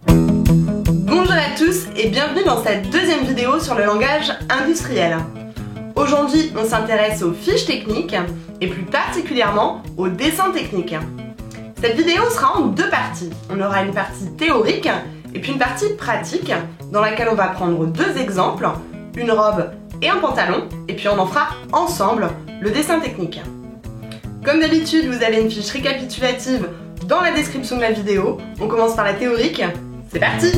Bonjour à tous et bienvenue dans cette deuxième vidéo sur le langage industriel. Aujourd'hui, on s'intéresse aux fiches techniques et plus particulièrement au dessin technique. Cette vidéo sera en deux parties. On aura une partie théorique et puis une partie pratique dans laquelle on va prendre deux exemples, une robe et un pantalon, et puis on en fera ensemble le dessin technique. Comme d'habitude, vous avez une fiche récapitulative dans la description de la vidéo. On commence par la théorique. C'est parti!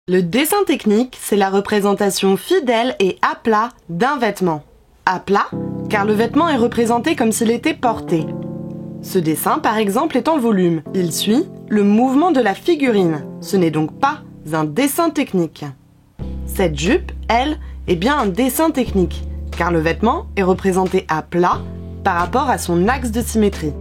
Le dessin technique, c'est la représentation fidèle et à plat d'un vêtement. À plat, car le vêtement est représenté comme s'il était porté. Ce dessin, par exemple, est en volume. Il suit le mouvement de la figurine. Ce n'est donc pas un dessin technique. Cette jupe, elle, est bien un dessin technique, car le vêtement est représenté à plat par rapport à son axe de symétrie.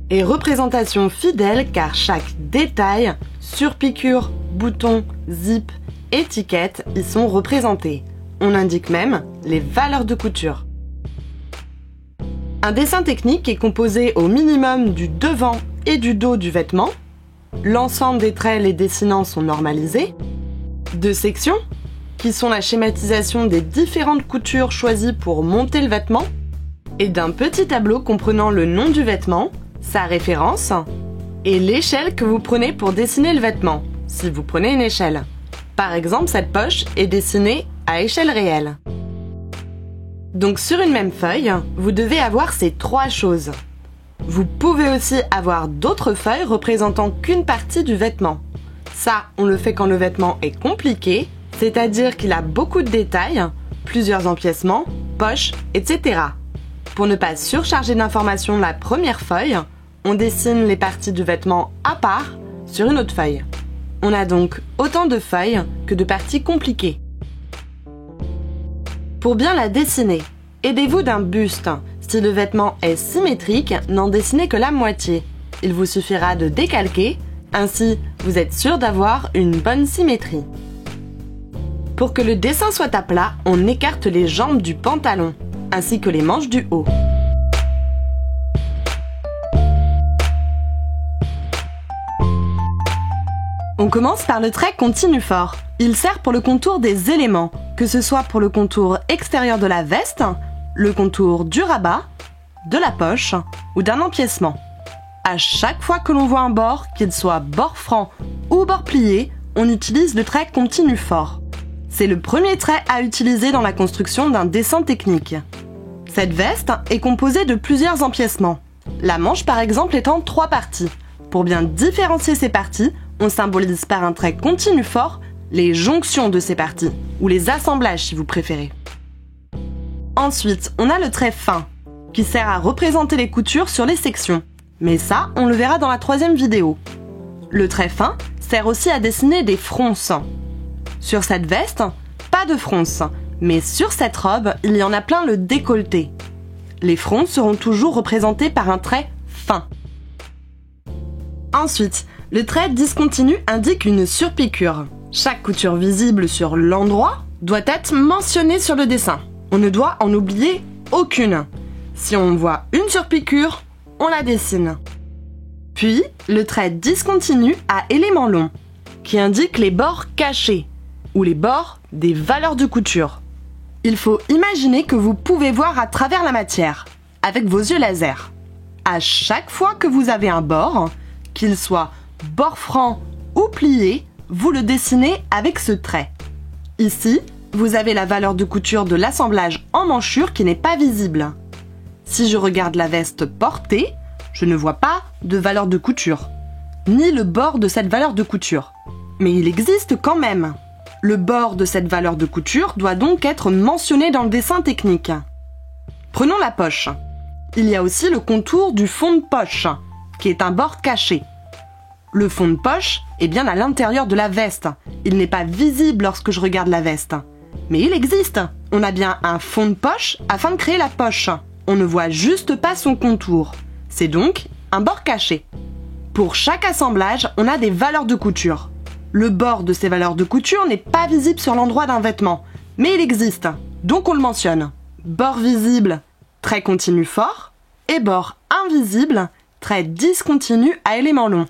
Et représentation fidèle, car chaque détail, surpiqûre, bouton, zip, étiquette y sont représentés. On indique même les valeurs de couture. Un dessin technique est composé au minimum du devant et du dos du vêtement. L'ensemble des traits les dessinant sont normalisés. Deux sections, qui sont la schématisation des différentes coutures choisies pour monter le vêtement, et d'un petit tableau comprenant le nom du vêtement, sa référence, et l'échelle que vous prenez pour dessiner le vêtement, si vous prenez une échelle. Par exemple, cette poche est dessinée à échelle réelle. Donc sur une même feuille, vous devez avoir ces trois choses. Vous pouvez aussi avoir d'autres feuilles représentant qu'une partie du vêtement. Ça, on le fait quand le vêtement est compliqué, c'est-à-dire qu'il a beaucoup de détails, plusieurs empiècements, poches, etc. Pour ne pas surcharger d'informations la première feuille, on dessine les parties du vêtement à part sur une autre feuille. On a donc autant de feuilles que de parties compliquées. Pour bien la dessiner, aidez-vous d'un buste. Si le vêtement est symétrique, n'en dessinez que la moitié. Il vous suffira de décalquer, ainsi vous êtes sûr d'avoir une bonne symétrie. Pour que le dessin soit à plat, on écarte les jambes du pantalon, ainsi que les manches du haut. On commence par le trait continu fort. Il sert pour le contour des éléments, que ce soit pour le contour extérieur de la veste, le contour du rabat, de la poche ou d'un empiècement. À chaque fois que l'on voit un bord, qu'il soit bord franc ou bord plié, on utilise le trait continu fort. C'est le premier trait à utiliser dans la construction d'un dessin technique. Cette veste est composée de plusieurs empiècements. La manche par exemple est en 3 parties. Pour bien différencier ces parties, on symbolise par un trait continu fort les jonctions de ces parties, ou les assemblages si vous préférez. Ensuite, on a le trait fin, qui sert à représenter les coutures sur les sections. Mais ça, on le verra dans la 3e vidéo. Le trait fin sert aussi à dessiner des fronces. Sur cette veste, pas de fronces, mais sur cette robe, il y en a plein le décolleté. Les fronces seront toujours représentées par un trait fin. Ensuite, le trait discontinu indique une surpiqûre. Chaque couture visible sur l'endroit doit être mentionnée sur le dessin. On ne doit en oublier aucune. Si on voit une surpiqûre, on la dessine. Puis, le trait discontinu à éléments longs, qui indique les bords cachés, ou les bords des valeurs de couture. Il faut imaginer que vous pouvez voir à travers la matière, avec vos yeux laser. À chaque fois que vous avez un bord, qu'il soit bord franc ou plié, vous le dessinez avec ce trait. Ici, vous avez la valeur de couture de l'assemblage en manchure qui n'est pas visible. Si je regarde la veste portée, je ne vois pas de valeur de couture, ni le bord de cette valeur de couture. Mais il existe quand même. Le bord de cette valeur de couture doit donc être mentionné dans le dessin technique. Prenons la poche. Il y a aussi le contour du fond de poche, qui est un bord caché. Le fond de poche est bien à l'intérieur de la veste. Il n'est pas visible lorsque je regarde la veste. Mais il existe. On a bien un fond de poche afin de créer la poche. On ne voit juste pas son contour. C'est donc un bord caché. Pour chaque assemblage, on a des valeurs de couture. Le bord de ces valeurs de couture n'est pas visible sur l'endroit d'un vêtement, mais il existe, donc on le mentionne. Bord visible, trait continu fort, et bord invisible, trait discontinu à éléments longs.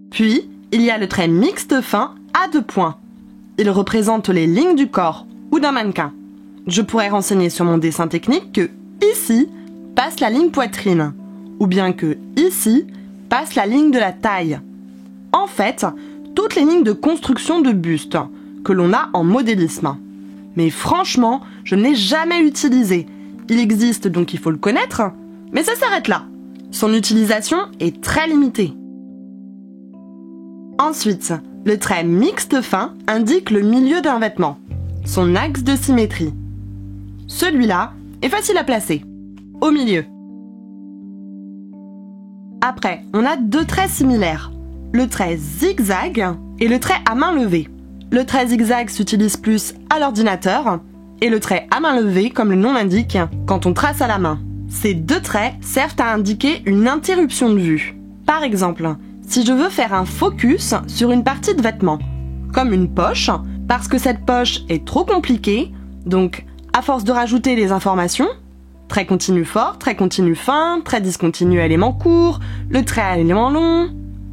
Puis, il y a le trait mixte fin à 2 points. Il représente les lignes du corps ou d'un mannequin. Je pourrais renseigner sur mon dessin technique que ici passe la ligne poitrine, ou bien que ici passe la ligne de la taille. En fait, toutes les lignes de construction de buste que l'on a en modélisme. Mais franchement, je ne l'ai jamais utilisé. Il existe donc il faut le connaître, mais ça s'arrête là. Son utilisation est très limitée. Ensuite, le trait mixte fin indique le milieu d'un vêtement, son axe de symétrie. Celui-là est facile à placer, au milieu. Après, on a 2 traits similaires, le trait zigzag et le trait à main levée. Le trait zigzag s'utilise plus à l'ordinateur et le trait à main levée, comme le nom l'indique, quand on trace à la main. Ces 2 traits servent à indiquer une interruption de vue. Par exemple, si je veux faire un focus sur une partie de vêtement, comme une poche, parce que cette poche est trop compliquée, donc à force de rajouter les informations, trait continu fort, trait continu fin, trait discontinu à élément court, le trait à élément long.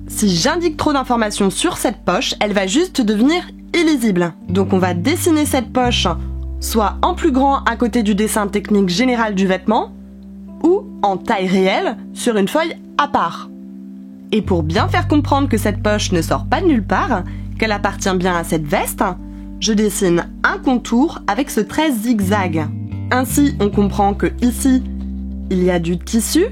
Si j'indique trop d'informations sur cette poche, elle va juste devenir illisible. Donc on va dessiner cette poche soit en plus grand à côté du dessin technique général du vêtement, ou en taille réelle sur une feuille à part. Et pour bien faire comprendre que cette poche ne sort pas de nulle part, qu'elle appartient bien à cette veste, je dessine un contour avec ce trait zigzag. Ainsi, on comprend que ici, il y a du tissu.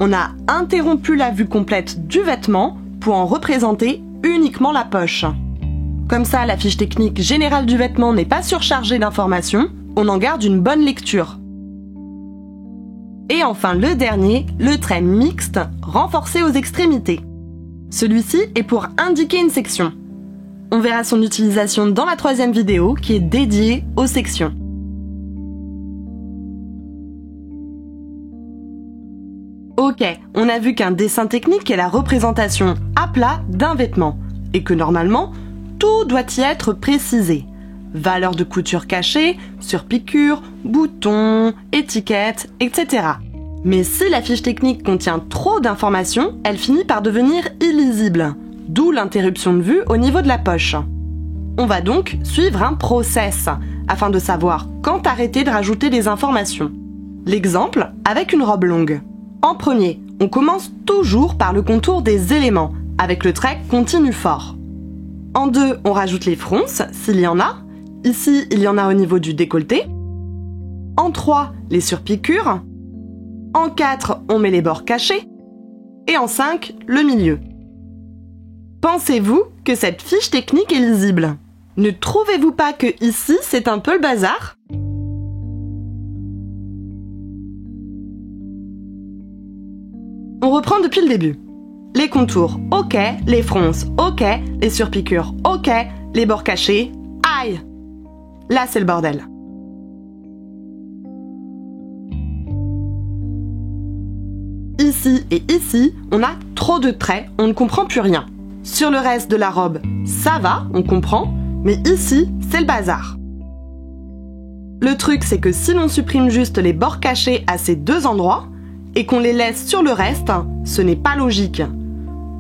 On a interrompu la vue complète du vêtement pour en représenter uniquement la poche. Comme ça, la fiche technique générale du vêtement n'est pas surchargée d'informations, on en garde une bonne lecture. Et enfin le dernier, le trait mixte renforcé aux extrémités. Celui-ci est pour indiquer une section. On verra son utilisation dans la 3e vidéo qui est dédiée aux sections. Ok, on a vu qu'un dessin technique est la représentation à plat d'un vêtement et que normalement, tout doit y être précisé. Valeur de couture cachée, surpiqûre, boutons, étiquettes, etc. Mais si la fiche technique contient trop d'informations, elle finit par devenir illisible, d'où l'interruption de vue au niveau de la poche. On va donc suivre un process, afin de savoir quand arrêter de rajouter des informations. L'exemple avec une robe longue. En premier, on commence toujours par le contour des éléments, avec le trait continu fort. En 2, on rajoute les fronces, s'il y en a. Ici, il y en a au niveau du décolleté. En 3, les surpiqûres. En 4, on met les bords cachés. Et en 5, le milieu. Pensez-vous que cette fiche technique est lisible? Ne trouvez-vous pas que ici, c'est un peu le bazar? On reprend depuis le début. Les contours, ok. Les fronces, ok. Les surpiqûres, ok. Les bords cachés, aïe! Là, c'est le bordel. Ici et ici, on a trop de traits, on ne comprend plus rien. Sur le reste de la robe, ça va, on comprend, mais ici, c'est le bazar. Le truc, c'est que si l'on supprime juste les bords cachés à ces 2 endroits, et qu'on les laisse sur le reste, ce n'est pas logique.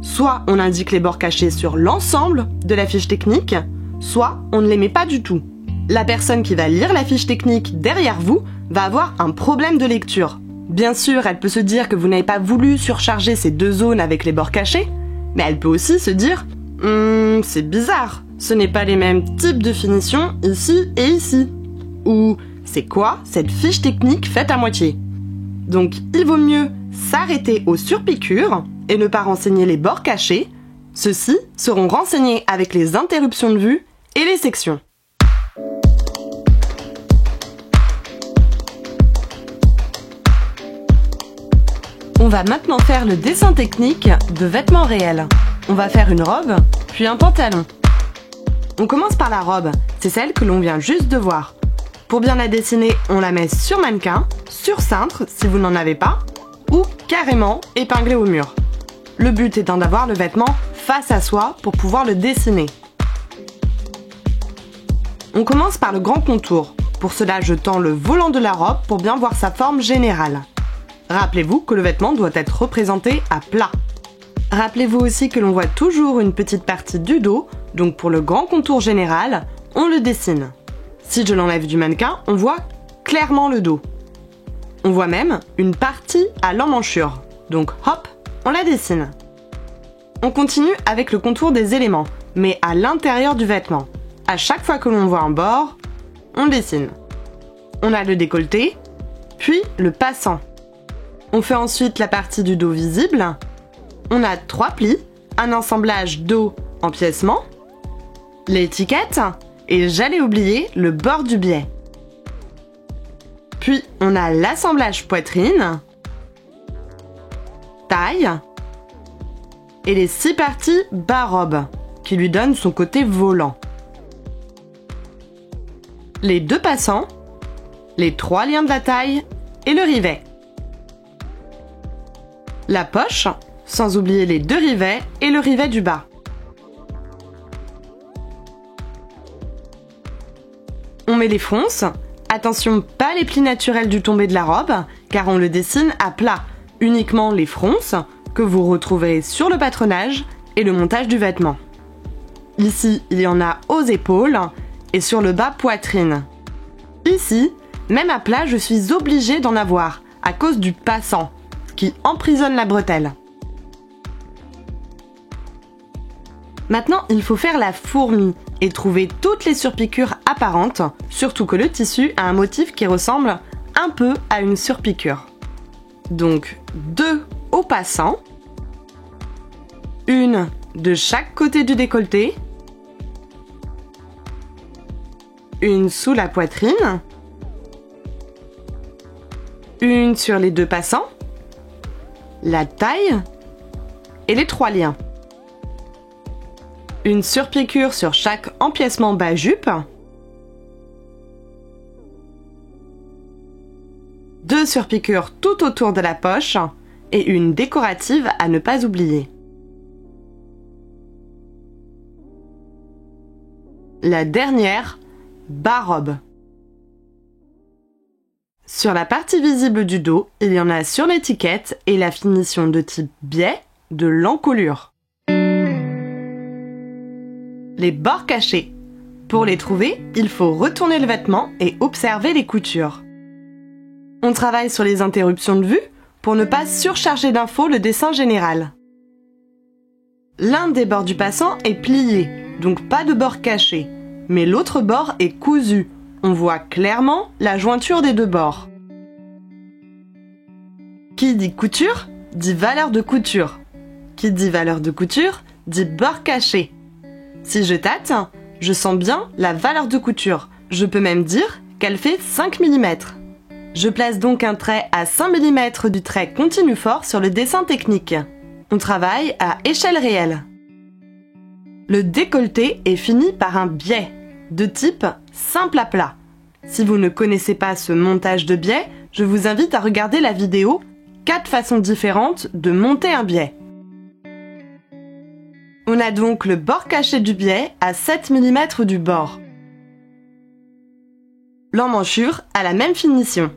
Soit on indique les bords cachés sur l'ensemble de la fiche technique, soit on ne les met pas du tout. La personne qui va lire la fiche technique derrière vous va avoir un problème de lecture. Bien sûr, elle peut se dire que vous n'avez pas voulu surcharger ces 2 zones avec les bords cachés, mais elle peut aussi se dire « c'est bizarre, ce n'est pas les mêmes types de finitions ici et ici ». Ou « c'est quoi cette fiche technique faite à moitié ?» Donc il vaut mieux s'arrêter aux surpiqûres et ne pas renseigner les bords cachés. Ceux-ci seront renseignés avec les interruptions de vue et les sections. On va maintenant faire le dessin technique de vêtements réels. On va faire une robe, puis un pantalon. On commence par la robe, c'est celle que l'on vient juste de voir. Pour bien la dessiner, on la met sur mannequin, sur cintre si vous n'en avez pas, ou carrément épinglée au mur. Le but étant d'avoir le vêtement face à soi pour pouvoir le dessiner. On commence par le grand contour. Pour cela, je tends le volant de la robe pour bien voir sa forme générale. Rappelez-vous que le vêtement doit être représenté à plat. Rappelez-vous aussi que l'on voit toujours une petite partie du dos, donc pour le grand contour général, on le dessine. Si je l'enlève du mannequin, on voit clairement le dos. On voit même une partie à l'emmanchure, donc hop, on la dessine. On continue avec le contour des éléments, mais à l'intérieur du vêtement. À chaque fois que l'on voit un bord, on dessine. On a le décolleté, puis le passant. On fait ensuite la partie du dos visible. On a 3 plis, un assemblage dos empiècement, l'étiquette et j'allais oublier le bord du biais. Puis on a l'assemblage poitrine, taille et les 6 parties bas-robe qui lui donnent son côté volant. Les 2 passants, les 3 liens de la taille et le rivet. La poche, sans oublier les 2 rivets et le rivet du bas. On met les fronces. Attention, pas les plis naturels du tombé de la robe, car on le dessine à plat. Uniquement les fronces, que vous retrouverez sur le patronage et le montage du vêtement. Ici, il y en a aux épaules et sur le bas poitrine. Ici, même à plat, je suis obligée d'en avoir, à cause du passant, qui emprisonne la bretelle. Maintenant, il faut faire la fourmi et trouver toutes les surpiqûres apparentes, surtout que le tissu a un motif qui ressemble un peu à une surpiqûre. Donc, 2 au passant, une de chaque côté du décolleté, une sous la poitrine, une sur les 2 passants, la taille et les 3 liens. Une surpiqûre sur chaque empiècement bas-jupe, 2 surpiqûres tout autour de la poche et une décorative à ne pas oublier. La dernière, bas-robe. Sur la partie visible du dos, il y en a sur l'étiquette et la finition de type biais de l'encolure. Les bords cachés. Pour les trouver, il faut retourner le vêtement et observer les coutures. On travaille sur les interruptions de vue pour ne pas surcharger d'infos le dessin général. L'un des bords du passant est plié, donc pas de bord caché, mais l'autre bord est cousu. On voit clairement la jointure des 2 bords. Qui dit couture, dit valeur de couture. Qui dit valeur de couture, dit bord caché. Si je tâte, je sens bien la valeur de couture. Je peux même dire qu'elle fait 5 mm. Je place donc un trait à 5 mm du trait continu fort sur le dessin technique. On travaille à échelle réelle. Le décolleté est fini par un biais, de type simple à plat. Si vous ne connaissez pas ce montage de biais, je vous invite à regarder la vidéo 4 façons différentes de monter un biais. On a donc le bord caché du biais à 7 mm du bord. L'emmanchure a la même finition.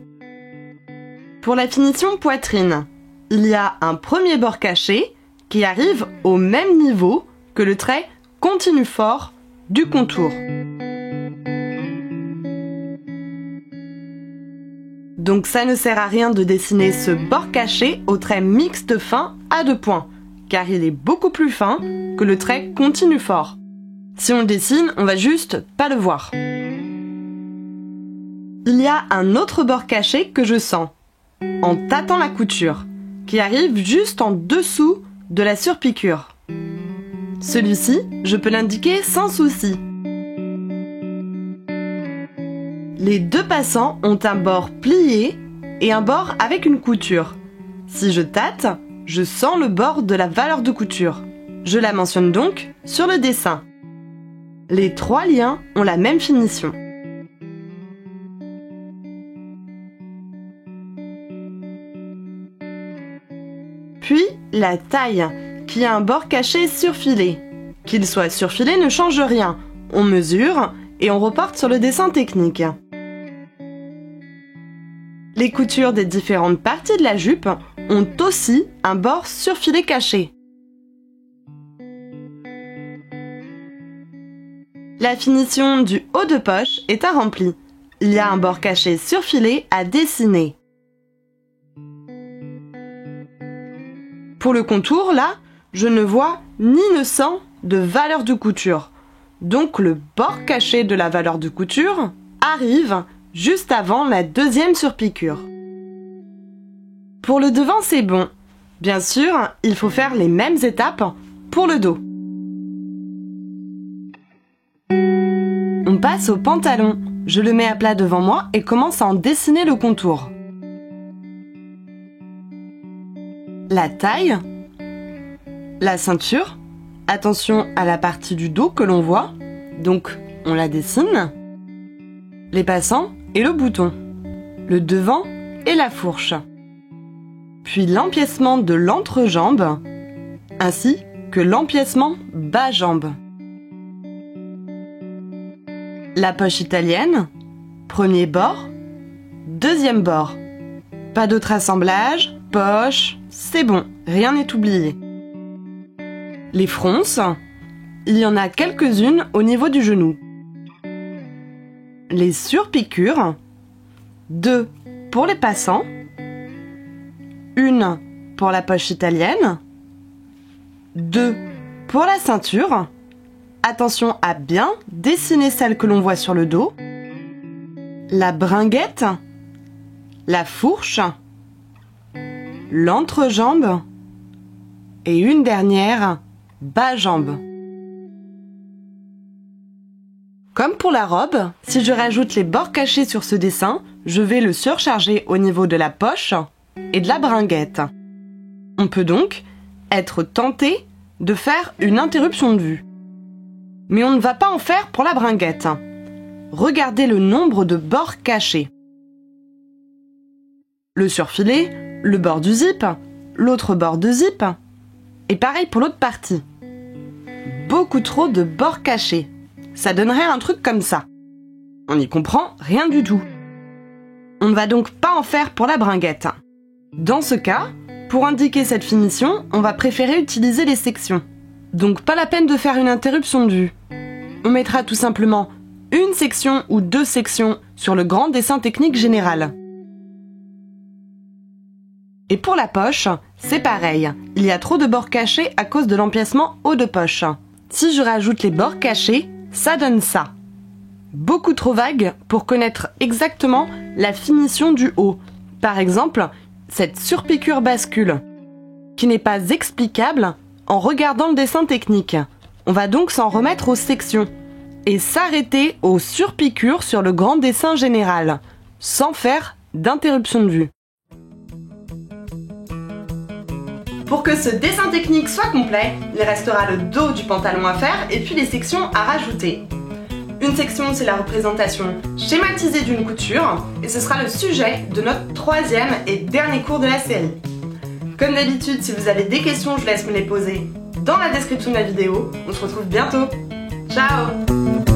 Pour la finition poitrine, il y a un premier bord caché qui arrive au même niveau que le trait continu fort du contour. Donc ça ne sert à rien de dessiner ce bord caché au trait mixte fin à 2 points, car il est beaucoup plus fin que le trait continu fort. Si on le dessine, on va juste pas le voir. Il y a un autre bord caché que je sens, en tâtant la couture, qui arrive juste en dessous de la surpiqûre. Celui-ci, je peux l'indiquer sans souci. Les 2 passants ont un bord plié et un bord avec une couture. Si je tâte, je sens le bord de la valeur de couture. Je la mentionne donc sur le dessin. Les 3 liens ont la même finition. Puis la taille, qui a un bord caché surfilé. Qu'il soit surfilé ne change rien. On mesure et on reporte sur le dessin technique. Les coutures des différentes parties de la jupe ont aussi un bord surfilé caché. La finition du haut de poche est à remplir. Il y a un bord caché surfilé à dessiner. Pour le contour, là, je ne vois ni ne sens de valeur de couture. Donc le bord caché de la valeur de couture arrive juste avant la deuxième surpiqûre. Pour le devant, c'est bon. Bien sûr, il faut faire les mêmes étapes pour le dos. On passe au pantalon. Je le mets à plat devant moi et commence à en dessiner le contour. La taille, la ceinture, attention à la partie du dos que l'on voit, donc on la dessine, les passants et le bouton, le devant et la fourche, puis l'empiècement de l'entrejambe, ainsi que l'empiècement bas-jambe. La poche italienne, premier bord, deuxième bord. Pas d'autre assemblage, poche, c'est bon, rien n'est oublié. Les fronces, il y en a quelques-unes au niveau du genou. Les surpiqûres, 2 pour les passants, 1 pour la poche italienne, 2 pour la ceinture. Attention à bien dessiner celle que l'on voit sur le dos, la bringuette, la fourche, l'entrejambe et une dernière, bas-jambe. Comme pour la robe, si je rajoute les bords cachés sur ce dessin, je vais le surcharger au niveau de la poche et de la bringuette. On peut donc être tenté de faire une interruption de vue. Mais on ne va pas en faire pour la bringuette. Regardez le nombre de bords cachés. Le surfilé, le bord du zip, l'autre bord de zip, et pareil pour l'autre partie. Beaucoup trop de bords cachés. Ça donnerait un truc comme ça. On n'y comprend rien du tout. On ne va donc pas en faire pour la bringuette. Dans ce cas, pour indiquer cette finition, on va préférer utiliser les sections. Donc pas la peine de faire une interruption de vue. On mettra tout simplement une section ou 2 sections sur le grand dessin technique général. Et pour la poche, c'est pareil. Il y a trop de bords cachés à cause de l'empiècement haut de poche. Si je rajoute les bords cachés, ça donne ça. Beaucoup trop vague pour connaître exactement la finition du haut. Par exemple, cette surpiqûre bascule, qui n'est pas explicable en regardant le dessin technique. On va donc s'en remettre aux sections et s'arrêter aux surpiqûres sur le grand dessin général, sans faire d'interruption de vue. Pour que ce dessin technique soit complet, il restera le dos du pantalon à faire et puis les sections à rajouter. Une section, c'est la représentation schématisée d'une couture et ce sera le sujet de notre 3e et dernier cours de la série. Comme d'habitude, si vous avez des questions, je laisse me les poser dans la description de la vidéo. On se retrouve bientôt. Ciao!